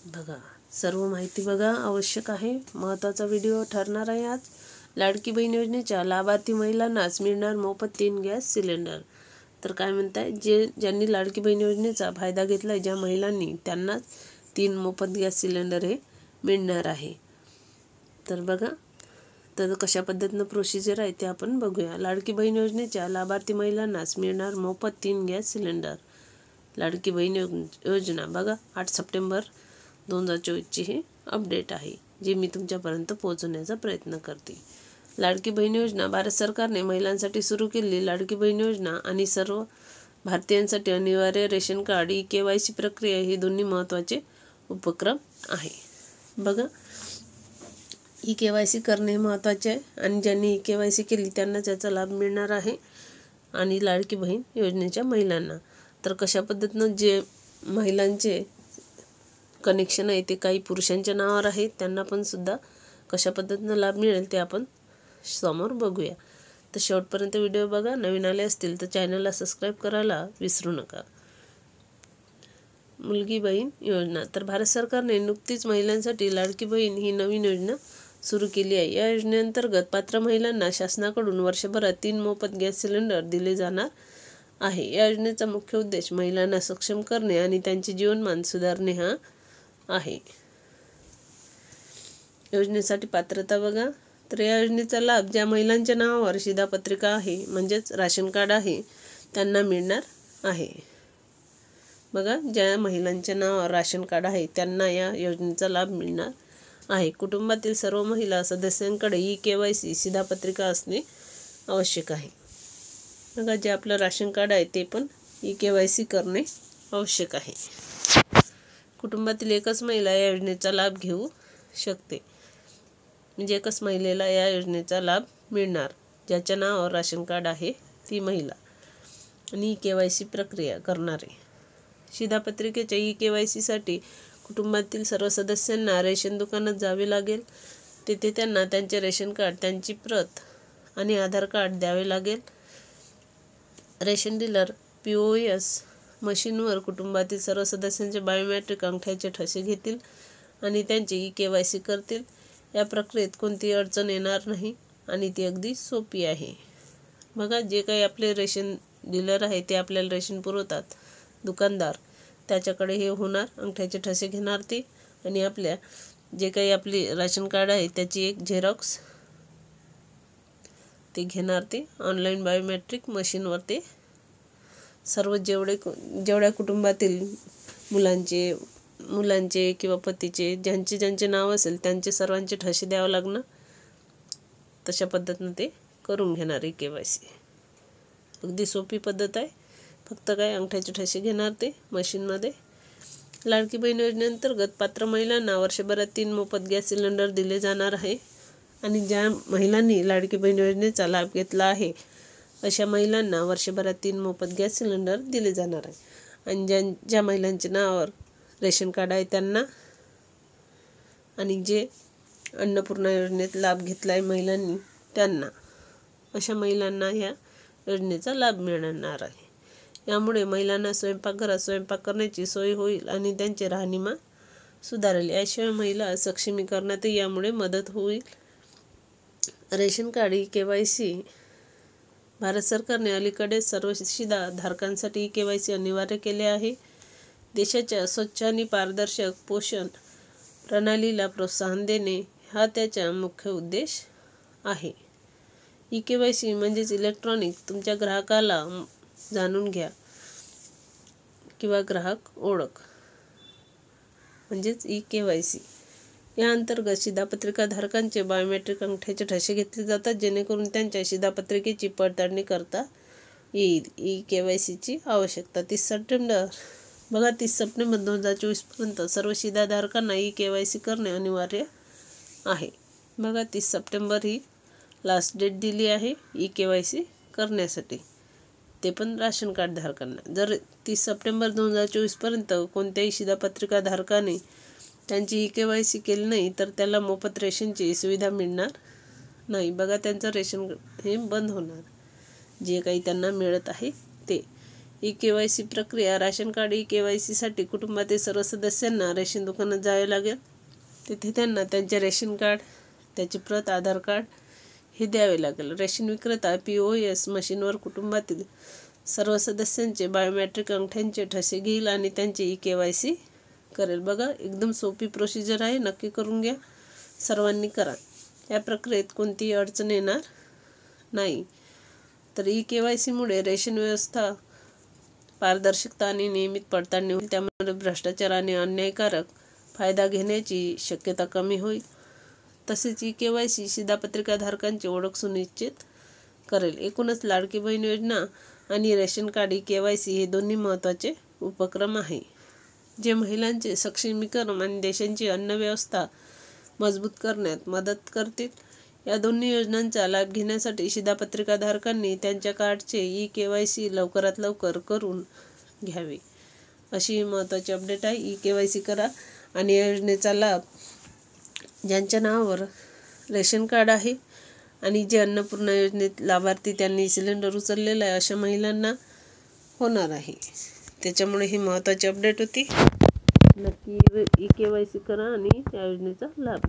बघा, सर्व माहिती बघा, आवश्यक आहे, महत्त्वाचा व्हिडिओ ठरणार आहे आज। लाडकी बहीण योजनेच्या लाभार्थी महिलांनाच मिळणार मोफत 3 गॅस सिलेंडर। तर काय म्हणताय, ज्यांनी लाडकी बहीण योजनेचा फायदा घेतला, ज्या महिलांनी, त्यांनाच 3 मोफत गॅस सिलेंडर हे मिळणार आहे। तर बघा, तर कशा पद्धतीनं प्रोसिजर आहे ते आपण बघूया। लाडकी बहीण योजनेच्या लाभार्थी महिलांनाच मिळणार मोफत 3 गॅस सिलेंडर। लाडकी बहीण योजना बघा, 8 सप्टेंबर 2024 ही अपडेट आहे, जे मी तुमच्यापर्यंत पोहोचवण्याचा प्रयत्न करते। लाडकी बहीण योजना भारत सरकारने महिलांसाठी सुरू केलेली लाडकी बहीण योजना आणि सर्व भारतीयांसाठी अनिवार्य रेशन कार्ड KYC प्रक्रिया हे दोन्ही महत्त्वाचे उपक्रम आहे। बघा, KYC करणे महत्त्वाचे आहे आणि ज्यांनी KYC केली त्यांना त्याचा लाभ मिळणार आहे। आणि लाडकी बहीण योजनेच्या महिलांना तर कशा पद्धतीनं जे महिलांचे कनेक्शन आहे ते काही पुरुषांच्या नावावर आहे, त्यांना पण सुद्धा कशा पद्धतीनं लाभ मिळेल ते आपण समोर बघूया। तर शेवटपर्यंत व्हिडिओ बघा। नवीन आले असतील तर चॅनलला सबस्क्राईब करायला विसरू नका। मुलगी बहीण योजना तर भारत सरकारने नुकतीच महिलांसाठी लाडकी बहीण ही नवीन योजना सुरू केली आहे। या योजनेअंतर्गत पात्र महिलांना शासनाकडून वर्षभरात 3 मोफत गॅस सिलेंडर दिले जाणार आहे। या योजनेचा मुख्य उद्देश महिलांना सक्षम करणे आणि त्यांचे जीवनमान सुधारणे हा आहे। योजनेसाठी पात्रता बघा, तर या योजनेचा लाभ ज्या महिलांच्या नावावर शिधापत्रिका आहे, म्हणजेच राशन कार्ड आहे, त्यांना मिळणार आहे। बघा, ज्या महिलांच्या नावावर राशन कार्ड आहे त्यांना या योजनेचा लाभ मिळणार आहे। कुटुंबातील सर्व महिला सदस्यांकडे KYC शिधापत्रिका असणे आवश्यक आहे। बघा, जे आपलं राशन कार्ड आहे ते पण KYC करणे आवश्यक आहे। कुटुंबातील एकच महिला या योजनेचा लाभ घेऊ शकते, म्हणजे एकच महिलेला या योजनेचा लाभ मिळणार, ज्याच्या नावावर राशन कार्ड आहे ती महिला आणि KYC प्रक्रिया करणारे। शिधापत्रिकेच्या KYC साठी कुटुंबातील सर्व सदस्यांना रेशन दुकानात जावे लागेल। तेथे त्यांना त्यांचे रेशन कार्ड, त्यांची प्रत आणि आधार कार्ड द्यावे लागेल। रेशन डीलर POS मशीनवर कुटुंबातील सर्व सदस्यांचे बायोमेट्रिक अंगठ्याचे ठसे घेतील आणि त्यांचे KYC करतील। या प्रक्रियेत कोणतीही अडचण येणार नाही आणि ती अगदी सोपी आहे। बघा, जे काही आपले रेशन डीलर आहे ते आपल्याला रेशन पुरवतात, दुकानदार, त्याच्याकडे हे होणार, अंगठ्याचे ठसे घेणार ते आणि आपल्या जे काही आपली राशन कार्ड आहे त्याची एक झेरॉक्स ते घेणार, ते ऑनलाईन बायोमेट्रिक मशीनवर ते सर्व जेवढ्या कुटुंबातील मुलांचे किंवा पतीचे ज्यांचे नाव असेल त्यांचे सर्वांचे ठसे द्यावं लागणार। तशा पद्धतीनं ते करून घेणार KYC। अगदी सोपी पद्धत आहे, फक्त काय अंगठ्याचे ठसे घेणार ते मशीनमध्ये। लाडकी बहीण योजनेअंतर्गत पात्र महिलांना वर्षभरात 3 मोफत गॅस सिलेंडर दिले जाणार आहे आणि ज्या महिलांनी लाडकी बहीण योजनेचा लाभ घेतला आहे अशा महिलांना वर्षभरात 3 मोफत गॅस सिलेंडर दिले जाणार आहे। आणि ज्या महिलांच्या नावावर रेशन कार्ड आहे त्यांना आणि जे अन्नपूर्णा योजनेत लाभ घेतला आहे महिलांनी त्यांना, अशा महिलांना या योजनेचा लाभ मिळणार आहे। यामुळे महिलांना स्वयंपाकघरात स्वयंपाक करण्याची सोय होईल आणि त्यांचे राहणीमान सुधारेल। याशिवाय महिला सक्षमीकरणातही यामुळे मदत होईल। रेशन कार्ड KYC भारत सरकारने अलीकडेच सर्व शिधा धारकांसाठी KYC अनिवार्य केले आहे। देशाच्या स्वच्छ आणि पारदर्शक पोषण प्रणालीला प्रोत्साहन देणे हा त्याचा मुख्य उद्देश आहे। KYC म्हणजेच इलेक्ट्रॉनिक तुमच्या ग्राहकाला जाणून घ्या किंवा ग्राहक ओळख, म्हणजेच KYC। या अंतर्गत शिधापत्रिका धारकांचे बायोमेट्रिक अंगठ्याचे ठसे घेतले जातात, जेणेकरून त्यांच्या शिधापत्रिकेची पडताळणी करता येईल। KYCची आवश्यकता 30 सप्टेंबर बघा, 30 सप्टेंबर 2024 पर्यंत सर्व शिधाधारकांना KYC करणे अनिवार्य आहे। बघा, 30 सप्टेंबर ही लास्ट डेट दिली आहे KYC करण्यासाठी, ते पण राशन कार्ड धारकांना। जर 30 सप्टेंबर 2024 पर्यंत कोणत्याही शिधापत्रिका धारकाने त्यांची KYC केली नाही तर त्याला मोफत रेशनची सुविधा मिळणार नाही। बघा, त्यांचं रेशन हे बंद होणार, जे काही त्यांना मिळत आहे ते। ई-के-वाय-सी प्रक्रिया. राशन कार्ड ई-के-वाय-सीसाठी कुटुंबातील सर्व सदस्यांना रेशन दुकानात जावे लागेल. तिथे त्यांना त्यांचे रेशन कार्ड, त्याची प्रत, आधार कार्ड हे द्यावे लागेल. रेशन विक्रेता POS मशीनवर कुटुंबातील सर्व सदस्यांचे बायोमेट्रिक अंगठ्यांचे ठसे घेईल आणि त्यांचे ई-के-वाय-सी करेल. बघा, एकदम सोपी प्रोसिजर आहे. नक्की करून घ्या, सर्वांनी करा. या प्रक्रियेत कोणतीही अडचण येणार नाही. तर ई-के-वाय-सीमुळे रेशन व्यवस्था पारदर्शकता आणि नियमित पडताळणी होईल. त्यामुळे भ्रष्टाचार आणि अन्यायकारक फायदा घेण्याची शक्यता कमी होईल. तसेच ई-के-वाय-सी शिधापत्रिकाधारकांची ओळख सुनिश्चित करेल. एकूणच लाडकी बहीण योजना आणि रेशन कार्ड ई-के-वाय-सी हे दोन्ही महत्त्वाचे उपक्रम आहे, जे महिलांचे सक्षमीकरण आणि देशाची अन्न व्यवस्था मजबूत करण्यात मदत करतील. या दोन्ही योजनांचा लाभ घेण्यासाठी शिधापत्रिकाधारकांनी त्यांच्या कार्डचे ई-के-वाय-सी लवकरात लवकर करून घ्यावे. अशी ही महत्त्वाची अपडेट आहे. ई-के-वाय-सी करा आणि या योजनेचा लाभ ज्यांच्या नावावर रेशन कार्ड आहे आणि जे अन्नपूर्णा योजनेत लाभार्थी त्यांनी सिलेंडर उचललेला आहे अशा महिलांना होणार आहे. त्याच्यामुळे ही महत्त्वाची अपडेट होती. नक्की ई-के-वाय-सी करा आणि या योजनेचा लाभ घ्या.